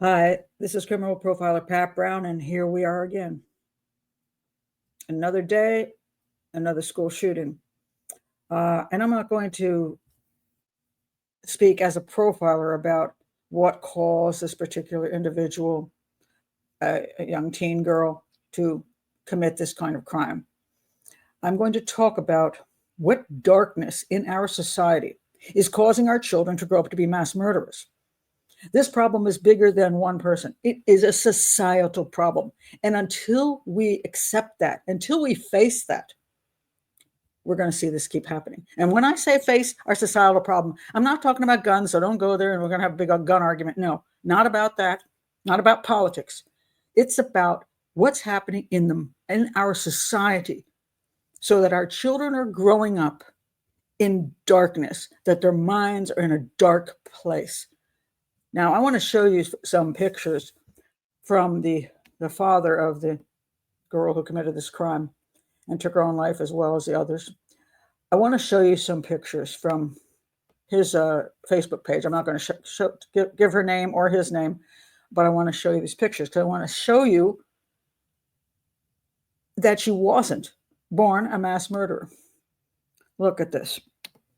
Hi, this is criminal profiler Pat Brown, and here we are again. Another day, another school shooting. And I'm not going to speak as a profiler about what caused this particular individual, a young teen girl, to commit this kind of crime. I'm going to talk about what darkness in our society is causing our children to grow up to be mass murderers. This problem is bigger than one person. It is a societal problem. And until we accept that, until we face that, we're going to see this keep happening. And when I say face our societal problem, I'm not talking about guns, so don't go there and we're going to have a big gun argument. No, not about that. Not about politics. It's about what's happening in our society so that our children are growing up in darkness, that their minds are in a dark place. Now, I want to show you some pictures from the father of the girl who committed this crime and took her own life, as well as the others. I want to show you some pictures from his Facebook page. I'm not going to give her name or his name, but I want to show you these pictures because I want to show you that she wasn't born a mass murderer. Look at this.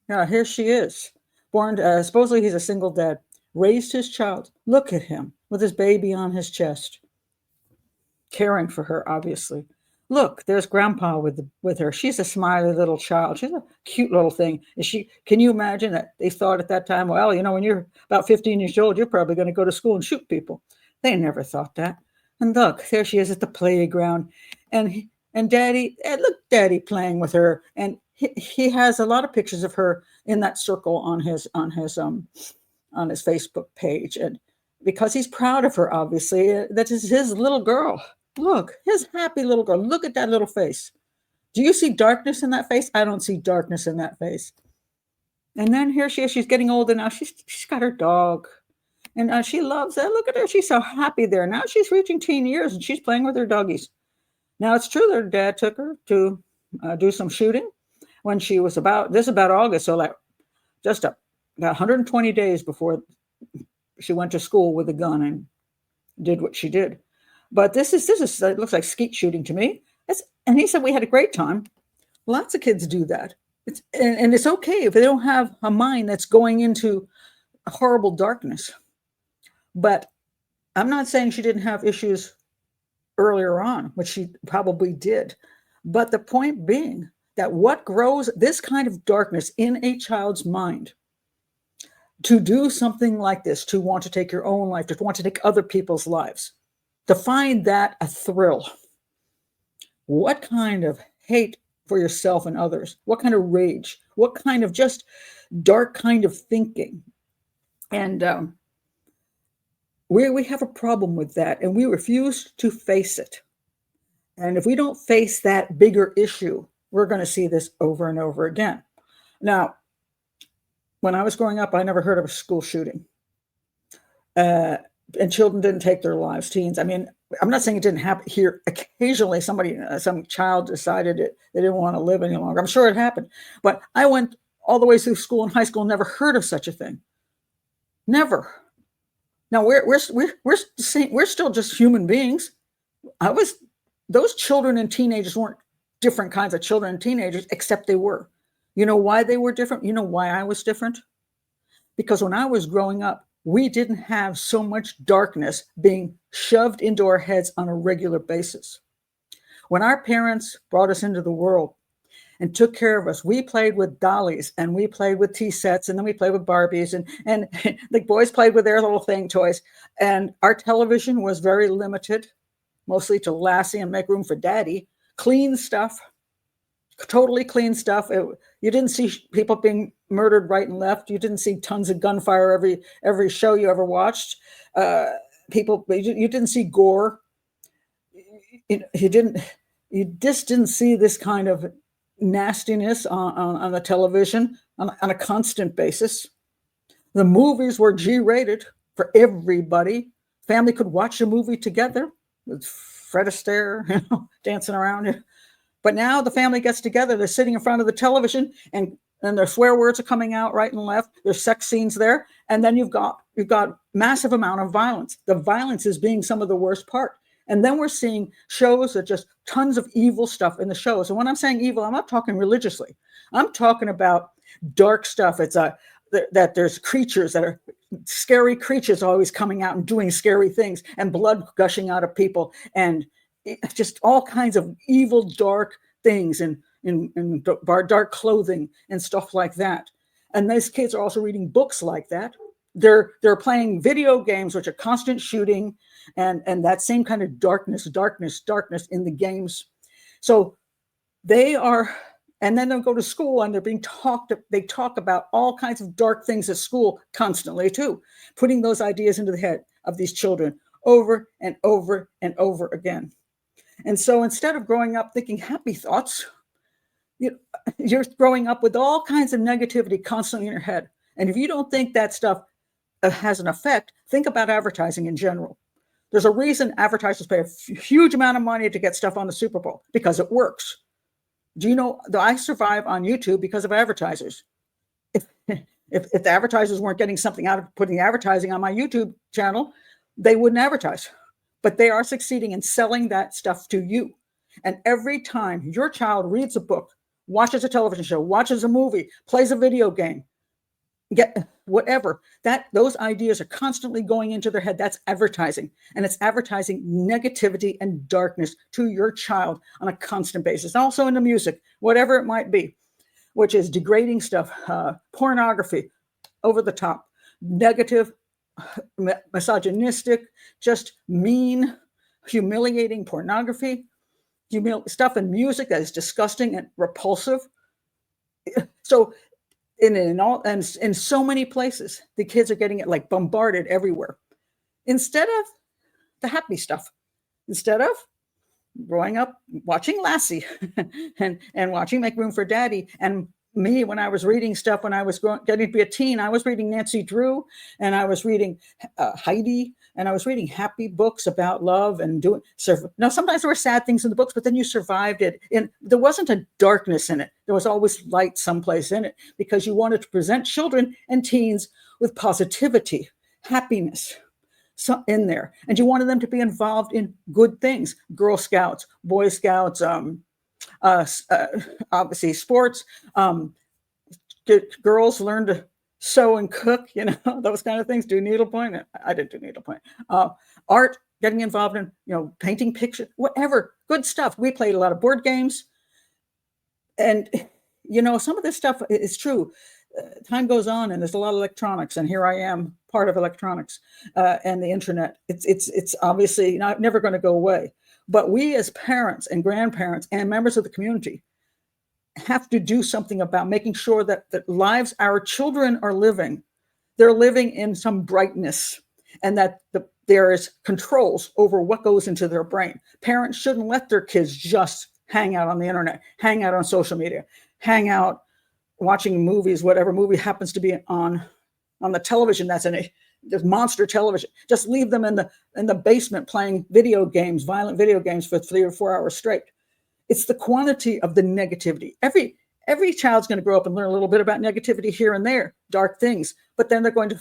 Now, here she is. Born, supposedly he's a single dad. Raised his child. Look at him with his baby on his chest, caring for her, obviously. Look, there's grandpa with her. She's a smiley little child. She's a cute little thing. Can you imagine that they thought at that time, well, when you're about 15 years old, you're probably going to go to school and shoot people. They never thought that. And look, there she is at the playground. And daddy, look, daddy playing with her. And he has a lot of pictures of her in that circle on his Facebook page, and because he's proud of her, obviously, that is his little girl. Look, his happy little girl. Look at that little face. Do you see darkness in that face? I don't see darkness in that face. And then here she is. She's getting older now. She's got her dog, and she loves it. Look at her. She's so happy there. Now she's reaching teen years, and she's playing with her doggies. Now, it's true that her dad took her to do some shooting when she was about August, so like just about 120 days before she went to school with a gun and did what she did. But this is it looks like skeet shooting to me. And he said we had a great time. Lots of kids do that. And it's okay if they don't have a mind that's going into horrible darkness. But I'm not saying she didn't have issues earlier on, which she probably did. But the point being that what grows this kind of darkness in a child's mind to do something like this, to want to take your own life, to want to take other people's lives, to find that a thrill. What kind of hate for yourself and others? What kind of rage? What kind of just dark kind of thinking? And we have a problem with that, and we refuse to face it. And if we don't face that bigger issue, we're going to see this over and over again. Now, when I was growing up, I never heard of a school shooting. And children didn't take their lives, teens. I mean, I'm not saying it didn't happen here. Occasionally, some child decided they didn't want to live any longer. I'm sure it happened. But I went all the way through school and high school, never heard of such a thing. Never. Now, we're still just human beings. Those children and teenagers weren't different kinds of children and teenagers, except they were. You know why they were different? You know why I was different? Because when I was growing up, we didn't have so much darkness being shoved into our heads on a regular basis. When our parents brought us into the world and took care of us, we played with dollies and we played with tea sets, and then we played with Barbies, and the boys played with their little toys. And our television was very limited, mostly to Lassie and Make Room for Daddy. Clean stuff. Totally clean stuff. You didn't see people being murdered right and left. You didn't see tons of gunfire every show you ever watched. You didn't see gore. You just didn't see this kind of nastiness on the television on a constant basis. The movies were G-rated for everybody. Family could watch a movie together with Fred Astaire, dancing around. But now the family gets together, they're sitting in front of the television, and and their swear words are coming out right and left. There's sex scenes there, and then you've got massive amount of violence. The violence is being some of the worst part. And then we're seeing shows that just tons of evil stuff in the shows. And when I'm saying evil, I'm not talking religiously. I'm talking about dark stuff. It's that there's creatures that are scary creatures always coming out and doing scary things, and blood gushing out of people, and just all kinds of evil, dark things, and in dark clothing and stuff like that. And these kids are also reading books like that. They're playing video games, which are constant shooting, and that same kind of darkness in the games. So they are, and then they'll go to school and they talk about all kinds of dark things at school constantly too, putting those ideas into the head of these children over and over and over again. And so instead of growing up thinking happy thoughts, you're growing up with all kinds of negativity constantly in your head. And if you don't think that stuff has an effect, think about advertising in general. There's a reason advertisers pay a huge amount of money to get stuff on the Super Bowl, because it works. Do you know that I survive on YouTube because of advertisers? If the advertisers weren't getting something out of putting advertising on my YouTube channel, they wouldn't advertise. But they are succeeding in selling that stuff to you. And every time your child reads a book, watches a television show, watches a movie, plays a video game, get whatever, those ideas are constantly going into their head. That's advertising. And it's advertising negativity and darkness to your child on a constant basis. Also in the music, whatever it might be, which is degrading stuff, pornography, over the top, negative, misogynistic, just mean, humiliating pornography, stuff in music that is disgusting and repulsive. So in so many places, the kids are getting it like bombarded everywhere, instead of the happy stuff, instead of growing up watching Lassie and watching Make Room for Daddy. And me, when I was reading stuff, when I was getting to be a teen, I was reading Nancy Drew, and I was reading Heidi, and I was reading happy books about love and doing. Now, sometimes there were sad things in the books, but then you survived it. And there wasn't a darkness in it. There was always light someplace in it, because you wanted to present children and teens with positivity, happiness in there. And you wanted them to be involved in good things, Girl Scouts, Boy Scouts, obviously sports. Girls learn to sew and cook, those kind of things. Do needlepoint. I didn't do needlepoint. Art, getting involved in, painting pictures, whatever, good stuff. We played a lot of board games. And, some of this stuff is true. Time goes on, and there's a lot of electronics, and here I am, part of electronics and the internet. It's obviously never going to go away. But we as parents and grandparents and members of the community have to do something about making sure that the lives our children are living, they're living in some brightness, and that there is controls over what goes into their brain. Parents shouldn't let their kids just hang out on the internet, hang out on social media, hang out watching movies, whatever movie happens to be on the television that's this monster television. Just leave them in the basement playing violent video games for 3 or 4 hours straight. It's the quantity of the negativity. Every child's going to grow up and learn a little bit about negativity here and there, dark things, but then they're going to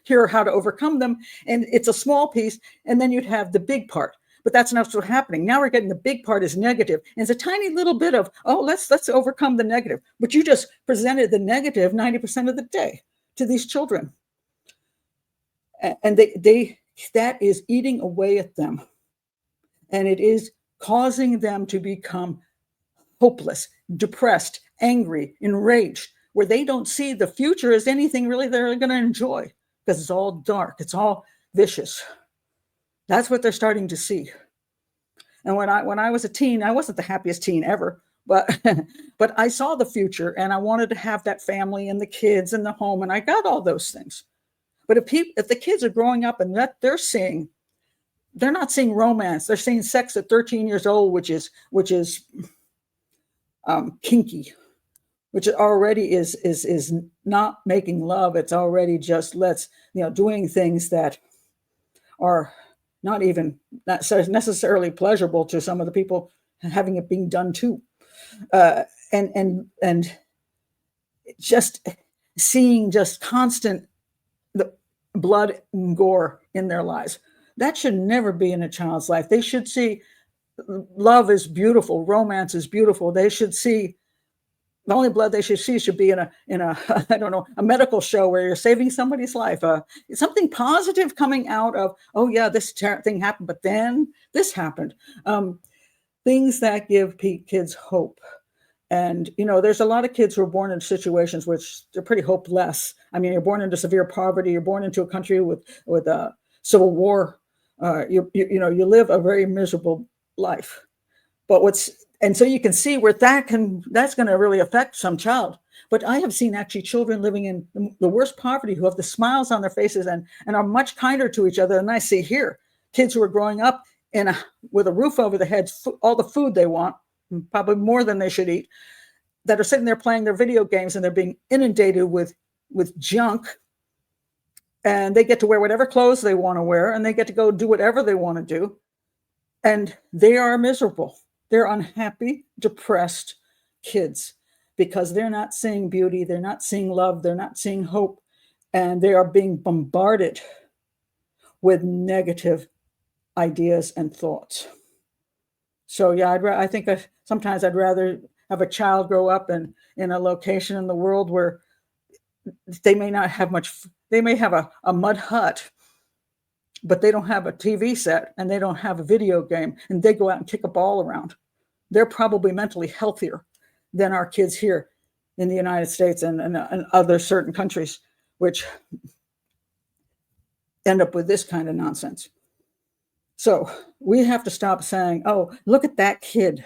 hear how to overcome them. And it's a small piece, and then you'd have the big part. But that's not what's happening. Now we're getting the big part is negative. And it's a tiny little bit of, let's overcome the negative. But you just presented the negative 90% of the day to these children. And that is eating away at them. And it is causing them to become hopeless, depressed, angry, enraged, where they don't see the future as anything really they're going to enjoy, because it's all dark. It's all vicious. That's what they're starting to see. And when I was a teen, I wasn't the happiest teen ever, but I saw the future, and I wanted to have that family and the kids and the home, and I got all those things. But if the kids are growing up and that they're not seeing romance, they're seeing sex at 13 years old, which is kinky, which already is not making love. It's already just doing things that are not necessarily pleasurable to some of the people having it being done to. And just seeing just constant the blood and gore in their lives. That should never be in a child's life. They should see love is beautiful, romance is beautiful. They should see the only blood they should see should be in a I don't know, a medical show where you're saving somebody's life. Something positive coming out of, oh yeah, this thing happened, but then this happened. Things that give kids hope. And there's a lot of kids who are born in situations which they're pretty hopeless. I mean, you're born into severe poverty. You're born into a country with a civil war. You live a very miserable life. But and so you can see where that's going to really affect some child. But I have seen actually children living in the worst poverty who have the smiles on their faces and are much kinder to each other than I see here. Kids who are growing up with a roof over their heads, all the food they want, probably more than they should eat, that are sitting there playing their video games and they're being inundated with junk. And they get to wear whatever clothes they want to wear and they get to go do whatever they want to do. And they are miserable. They're unhappy, depressed kids because they're not seeing beauty. They're not seeing love. They're not seeing hope. And they are being bombarded with negative ideas and thoughts. So yeah, I think sometimes I'd rather have a child grow up in a location in the world where they may not have much. They may have a mud hut, but they don't have a TV set and they don't have a video game and they go out and kick a ball around. They're probably mentally healthier than our kids here in the United States and other certain countries, which end up with this kind of nonsense. So we have to stop saying, oh, look at that kid.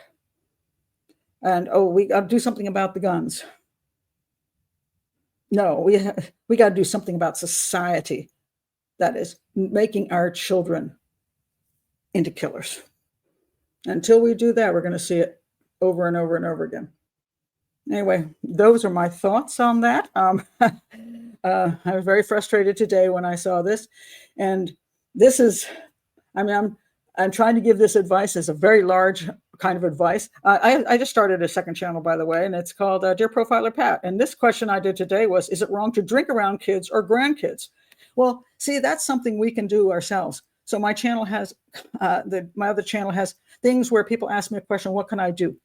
And, oh, we got to do something about the guns. No, we got to do something about society that is making our children into killers. Until we do that, we're going to see it over and over and over again. Anyway, those are my thoughts on that. I was very frustrated today when I saw this. And this is, I'm trying to give this advice as a very large kind of advice. I just started a second channel, by the way, and it's called Dear Profiler Pat. And this question I did today was, is it wrong to drink around kids or grandkids? Well, see, that's something we can do ourselves. So my channel has, my other channel has things where people ask me a question, what can I do?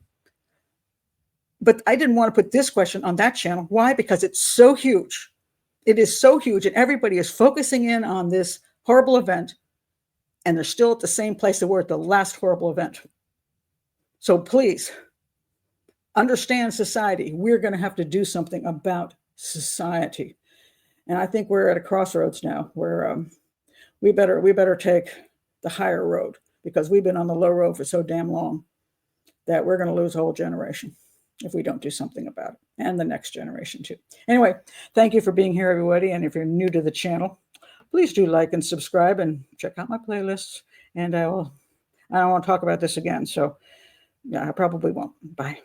But I didn't want to put this question on that channel. Why? Because it's so huge. It is so huge and everybody is focusing in on this horrible event and they're still at the same place they were at the last horrible event. So please understand society. We're going to have to do something about society. And I think we're at a crossroads now where we better take the higher road because we've been on the low road for so damn long that we're going to lose a whole generation if we don't do something about it, and the next generation too. Anyway, thank you for being here, everybody. And if you're new to the channel, please do like and subscribe and check out my playlists. And I don't want to talk about this again. So yeah, I probably won't. Bye.